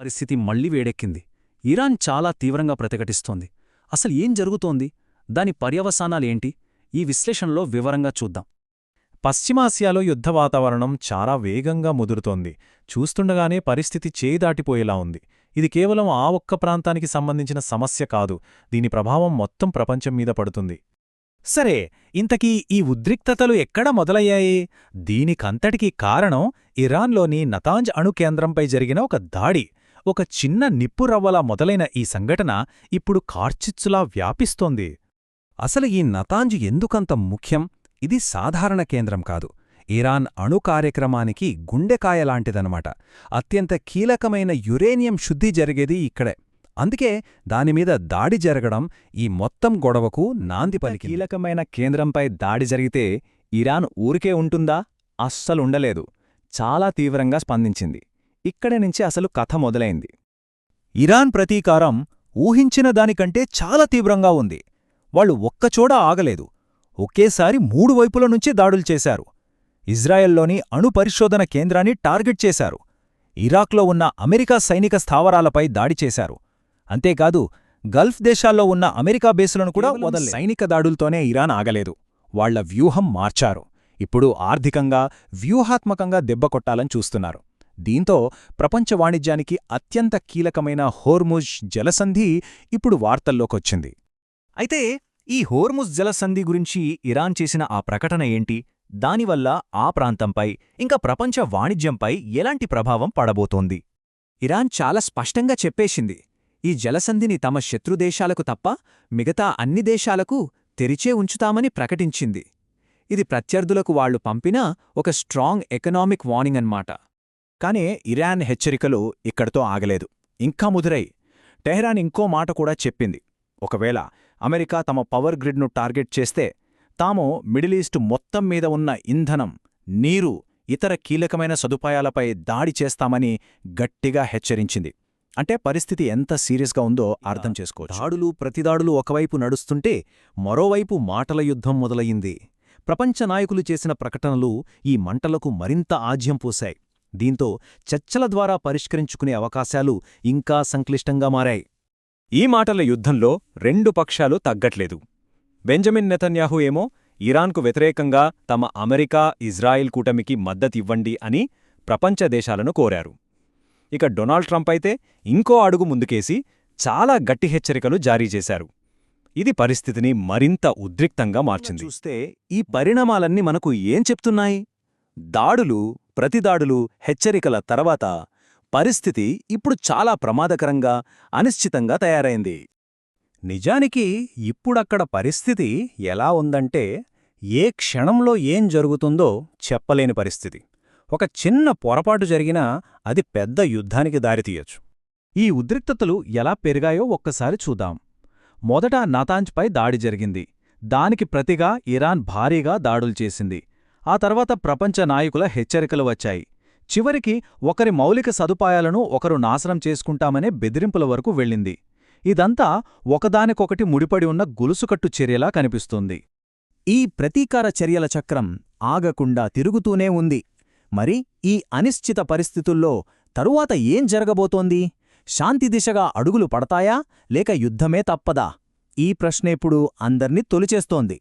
పరిస్థితి మళ్లీ వేడెక్కింది. ఇరాన్ చాలా తీవ్రంగా ప్రతిఘటిస్తోంది. అసలు ఏం జరుగుతోంది? దాని పర్యవసానాలేంటి? ఈ విశ్లేషణలో వివరంగా చూద్దాం. పశ్చిమాసియాలో యుద్ధ వాతావరణం చాలా వేగంగా ముదురుతోంది. చూస్తుండగానే పరిస్థితి చేయిదాటిపోయేలా ఉంది. ఇది కేవలం ఆ ఒక్క ప్రాంతానికి సంబంధించిన సమస్య కాదు, దీని ప్రభావం మొత్తం ప్రపంచం మీద పడుతుంది. సరే, ఇంతకీ ఈ ఉద్రిక్తతలు ఎక్కడ మొదలయ్యాయి? దీనికంతటికీ కారణం ఇరాన్లోని నతాంజ్ అణుకేంద్రంపై జరిగిన ఒక దాడి. ఒక చిన్న నిప్పురవ్వలా మొదలైన ఈ సంఘటన ఇప్పుడు కార్చిచ్చులా వ్యాపిస్తోంది. అసలు ఈ నతాంజ్ ఎందుకంత ముఖ్యం? ఇది సాధారణ కేంద్రం కాదు. ఇరాన్ అణు కార్యక్రమానికి గుండెకాయలాంటిదనమాట. అత్యంత కీలకమైన యురేనియం శుద్ధి జరిగేది ఇక్కడే. అందుకే దానిమీద దాడి జరగడం ఈ మొత్తం గొడవకు నాంది పలికింది. కీలకమైన కేంద్రంపై దాడి జరిగితే ఇరాన్ ఊరికే ఉంటుందా? అస్సలుండలేదు. చాలా తీవ్రంగా స్పందించింది. ఇక్కడి నుంచి అసలు కథ మొదలైంది. ఇరాన్ ప్రతీకారం ఊహించిన దానికంటే చాలా తీవ్రంగా ఉంది. వాళ్ళు ఒక్కచోట ఆగలేదు. ఒకేసారి 3 వైపుల నుంచి దాడులు చేశారు. ఇజ్రాయెల్లోని అణు పరిశోధన కేంద్రాన్ని టార్గెట్ చేశారు. ఇరాక్లో ఉన్న అమెరికా సైనిక స్థావరాలపై దాడి చేశారు. అంతేకాదు, గల్ఫ్ దేశాల్లో ఉన్న అమెరికా బేసులను కూడా వదలలేదు. సైనిక దాడులతోనే ఇరాన్ ఆగలేదు. వాళ్ల వ్యూహం మార్చారు. ఇప్పుడు ఆర్థికంగా, వ్యూహాత్మకంగా దెబ్బకొట్టాలని చూస్తున్నారు. దీంతో ప్రపంచ వాణిజ్యానికి అత్యంత కీలకమైన హోర్ముజ్ జలసంధి ఇప్పుడు వార్తల్లోకొచ్చింది. అయితే ఈ హోర్ముజ్ జలసంధి గురించి ఇరాన్ చేసిన ఆ ప్రకటన ఏంటి? దానివల్ల ఆ ప్రాంతంపై, ఇంకా ప్రపంచ వాణిజ్యంపై ఎలాంటి ప్రభావం పడబోతోంది? ఇరాన్ చాలా స్పష్టంగా చెప్పేసింది, ఈ జలసంధిని తమ శత్రుదేశాలకు తప్ప మిగతా అన్ని దేశాలకు తెరిచే ఉంచుతామని ప్రకటించింది. ఇది ప్రత్యర్థులకు వాళ్లు పంపిన ఒక స్ట్రాంగ్ ఎకనామిక్ వార్నింగ్ అన్నమాట. కాని ఇరాన్ హెచ్చరికలు ఇక్కడితో ఆగలేదు. ఇంకా ముదురై టెహ్రాన్ ఇంకో మాట కూడా చెప్పింది. ఒకవేళ అమెరికా తమ పవర్ గ్రిడ్ను టార్గెట్ చేస్తే తాము మిడిల్ ఈస్ట్ మొత్తం మీద ఉన్న ఇంధనం, నీరు, ఇతర కీలకమైన సదుపాయాలపై దాడి చేస్తామని గట్టిగా హెచ్చరించింది. అంటే పరిస్థితి ఎంత సీరియస్గా ఉందో అర్థం చేసుకోవచ్చు. దాడులు ప్రతిదాడులు ఒకవైపు నడుస్తుంటే మరోవైపు మాటల యుద్ధం మొదలయింది. ప్రపంచ నాయకులు చేసిన ప్రకటనలు ఈ మంటలకు మరింత ఆజ్యం పోశాయి. దీంతో చర్చల ద్వారా పరిష్కరించుకునే అవకాశాలు ఇంకా సంక్లిష్టంగా మారాయి. ఈ మాటల యుద్ధంలో 2 పక్షాలు తగ్గట్లేదు. బెంజమిన్ నెతన్యాహు ఏమో ఇరాన్కు వ్యతిరేకంగా తమ అమెరికా, ఇజ్రాయిల్ కూటమికి మద్దతివ్వండి అని ప్రపంచ దేశాలను కోరారు. ఇక డొనాల్డ్ ట్రంప్ అయితే ఇంకో అడుగు ముందుకేసి చాలా గట్టి హెచ్చరికలు జారీ చేశారు. ఇది పరిస్థితిని మరింత ఉద్రిక్తంగా మార్చింది. చూస్తే ఈ పరిణామాలన్నీ మనకు ఏం చెప్తున్నాయి? దాడులు, ప్రతిదాడులు, హెచ్చరికల తర్వాత పరిస్థితి ఇప్పుడు చాలా ప్రమాదకరంగా, అనిశ్చితంగా తయారైంది. నిజానికి ఇప్పుడక్కడ పరిస్థితి ఎలా ఉందంటే, ఏ క్షణంలో ఏం జరుగుతుందో చెప్పలేని పరిస్థితి. ఒక చిన్న పొరపాటు జరిగినా అది పెద్ద యుద్ధానికి దారితీయొచ్చు. ఈ ఉద్రిక్తతలు ఎలా పెరిగాయో ఒక్కసారి చూద్దాం. మొదట నతాంజ్పై దాడి జరిగింది. దానికి ప్రతిగా ఇరాన్ భారీగా దాడులు చేసింది. ఆ తర్వాత ప్రపంచ నాయకుల హెచ్చరికలు వచ్చాయి. చివరికి ఒకరి మౌలిక సదుపాయాలను ఒకరు నాశనం చేసుకుంటామనే బెదిరింపుల వరకు వెళ్ళింది. ఇదంతా ఒకదానికొకటి ముడిపడి ఉన్న గొలుసుకట్టు చర్యలా కనిపిస్తుంది. ఈ ప్రతీకార చర్యల చక్రం ఆగకుండా తిరుగుతూనే ఉంది. మరి ఈ అనిశ్చిత పరిస్థితుల్లో తరువాత ఏం జరగబోతోంది? శాంతి దిశగా అడుగులు పడతాయా, లేక యుద్ధమే తప్పదా? ఈ ప్రశ్నేప్పుడు అందర్నీ తొలిచేస్తోంది.